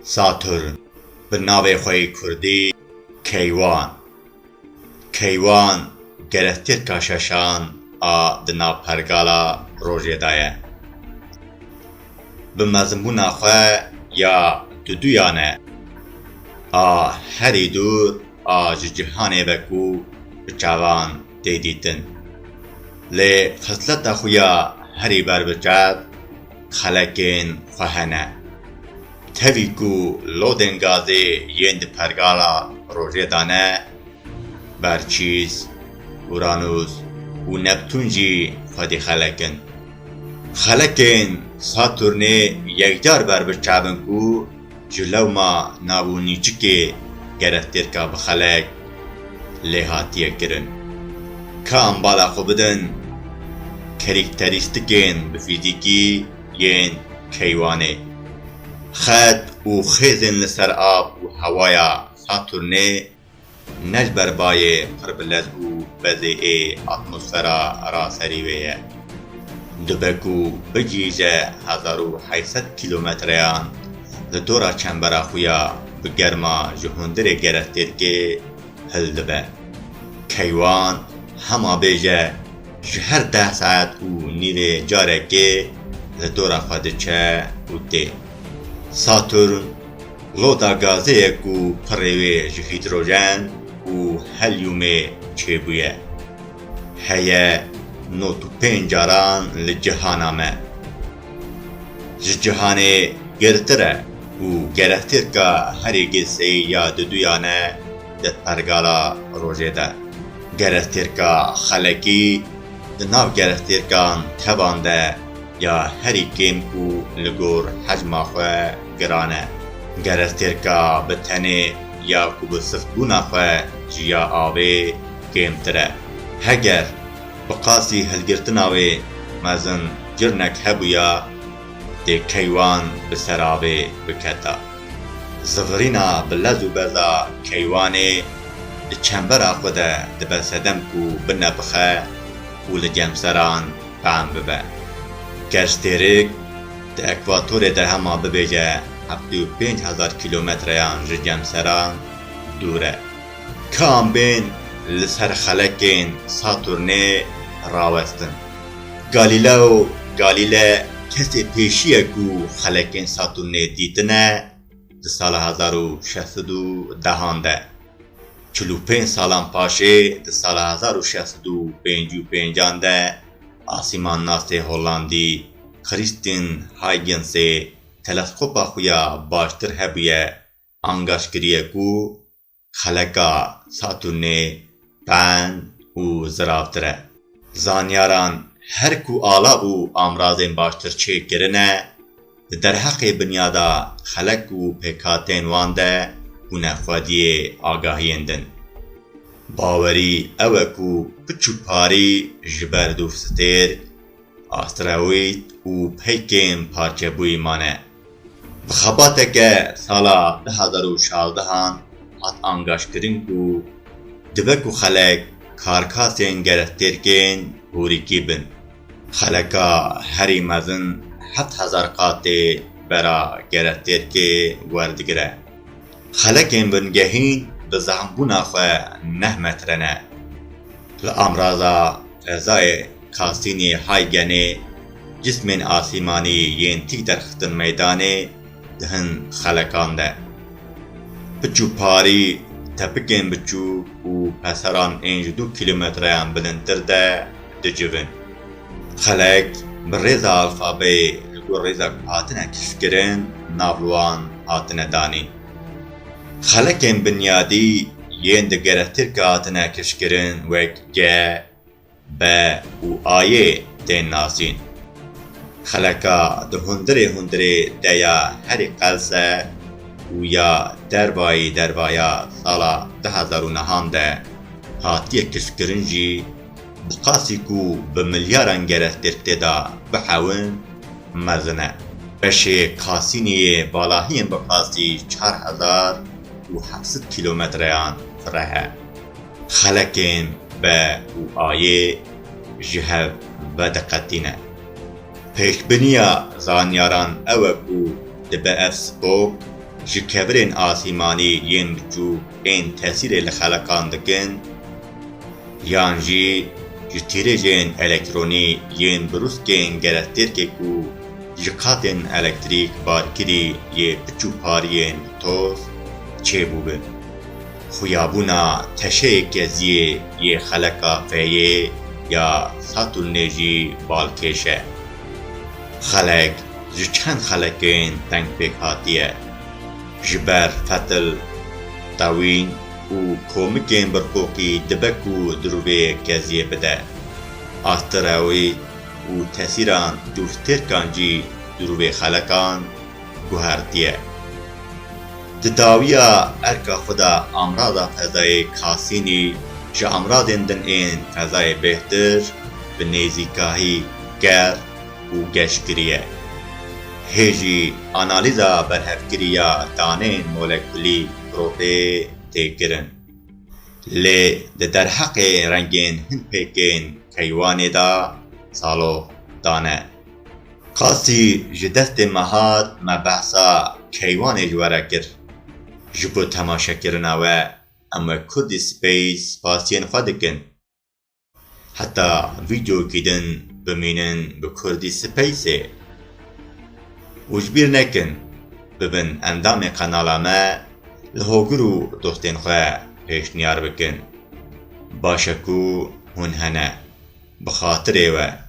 ساتورن به ناوی خوی کردی کیوان. کیوان گرفتیر کاششان دنا پرگالا روژه دایه. به مضمون خواه یا دودویانه هری دور جهانه بکو بچوان دیدیتن. لی خصلت خویا هری بر بچاد خلقین خوهنه. تاویکو لودنگازی یند پرگالا روژه دانه برچیز، اورانوس و نپتون جی خودی خلقن. خلقین ساتورنی یکجار بر بچابن کو جلو ما نابونی چکی گرفتیر که بخلق لحاتیه کرن. که انبالا خو بدن کریکتریستیکین بفیزیکی ین کیوانه. خد و خیزن لسر آب و هوایا ساتورنی نجبر بای پربلد و بزیعه اتمسفرا را سریویه. دبکو بجیجه 1800 کیلومتریان لدورا چنبرا خویا بگرما جهندر گرفتیر که هل دبه. کیوان هما بیجه جهر 10 ساعت و نیوه جاره که لدورا خودچه و ده. ساتورن لودا گازه کو پروی هیدروژن و هلیوم چه بویه. هیه 95 جاران لجهانامه. جهانه گرتره و گرفتیر که هری گسی یا دودویانه دت پرگالا روژه ده. گرفتیر که خلقی دناو گرفتیر کان تبانده یا هری کم کو لگور حجم خواه گرانه. گرفتیر که بتنه یا کو بصفت بونا خواه جیا آوه کمتره. هگر بقاسی هلگرتناوه مزن جرنک هبویا ده کیوان بسرابه بکتا. زفرینا بلزو بزا کیوانه ده چنبرا خوده ده بسدم کو بنبخه و لجمسران فهم ببه. گشتیرک ده اکواتور ده هما ببیجه 75,000 کیلومتریان جمسران دوره. کام بین لسر خلقین ساتورنی راوستن. گالیله کسی پیشیه کو خلقین ساتورنی دیدنه ده سال 1610 ده. 45 سالان پاشه ده سال 1655 ده آسیمان ناس هولندی کریستین هایگنس تلسکوپا خویا باشتر هبیه انگاش کریه کو خلقا ساتورنی پن و زرافتره. زانیاران هر کو آلا و امراضین باشتر چه کرنه در حق بنیادا خلق و پیکاتین وانده و نخوادی آگاهیندن. باوری اوکو پچو پاری جبردوف ستیر آستراوید و پیکین پارچه بوی مانه. بخباته که سالا 2016 هات انگاش کرن کو دبکو خلق کارکاسین گرفتیر کن هوریکی بن. خلقا هری مزن 7000 قاطع برا گرفتیر که وردگره. خلقین بنگهین بزعمبونا خواه 9 مترنه. لامرازا فضای کاسینی هایگنه جسم آسیمانی ین تیک درختن میدانه دهن خلقان ده. بچو پاری تپکین بچو و پسران 2 کیلومتریان بلندتر ده دجوین. خلق برریزا الفابه لگو ریزا هاتنه کشکرین ناولوان هاتنه دانی. خلقین بنیادی ین ده گرفتیر که هاتنه کشکرین وک گه ب و آیه دین ناسین. خلقا ده هندره دیا هری قلسه و یا دربایا سالا 2009 ده هاتیه کشکرنجی بقاسی کو بملیاران گرفتیر تدا بحاون مزنه. بشه کاسینی بالاهین بقاسی 4700 کیلومتریان فره. خلقین به و آیه جهب و دقتینه. پیشبنیا زانیاران اوکو دبه اف سپوک ji kevirên asîmanî yên biçûk ên tesîrê li xelekan dikin yan jî ji tîrêjên elektronî yên biruskên gelektêrkê ku ji qatên elektrîk barkirî yê biçûpariyên toz çêbûbin. Xuyabûna teşeyê keziyê yê xeleka feyê ya Satûrnê jî balkêş e. Xelek ji çend xelekên tengpêk hatiye. Ji ber fetil, tewîn û komikên birqoqî dibe ku dirûvê keziyê bide. Astirewî û tesîran dûrtêrkan jî dirûvê xelekan guhertiye. Di dawiya erka xwe de amrada fezayê Kasînî ji amradên din ên fezayê bêhtir bi nêzîkahî ger û geşkiriye. Hêjî analîza berhevkiriya danên molekulî probê têkirin. Lê di derheqê rengên hin pêkên keywanê de salov dane. Qasî ji destê me hat me behsa keywanê ji were kir. Ji bo temaşekirina we em Kurdî Space spasiyên xwe dikin. Heta vîdeoyekî din bimînin bi Kurdî Spaceê. û ji bîr nekin bibin endamê qenala me li hogir û dostên xwe pêşniyar bikin. Baş e ku hûn hene bi xatirê we.